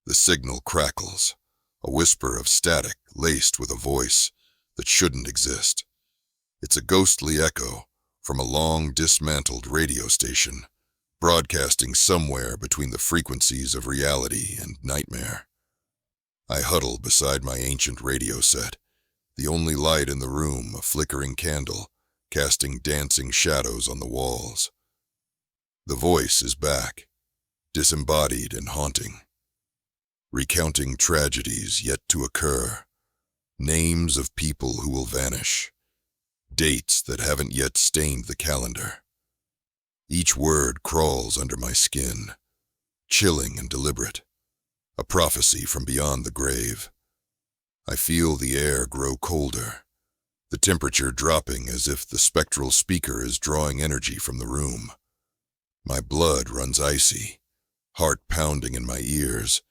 The signal crackles, a whisper of static laced with a voice that shouldn't exist. It's a ghostly echo from a long dismantled radio station, broadcasting somewhere between the frequencies of reality and nightmare. I huddle beside my ancient radio set, the only light in the room a flickering candle, casting dancing shadows on the walls. The voice is back, disembodied and haunting, recounting tragedies yet to occur, names of people who will vanish, dates that haven't yet stained the calendar. Each word crawls under my skin, chilling and deliberate, a prophecy from beyond the grave. I feel the air grow colder, the temperature dropping as if the spectral speaker is drawing energy from the room. My blood runs icy, heart pounding in my ears,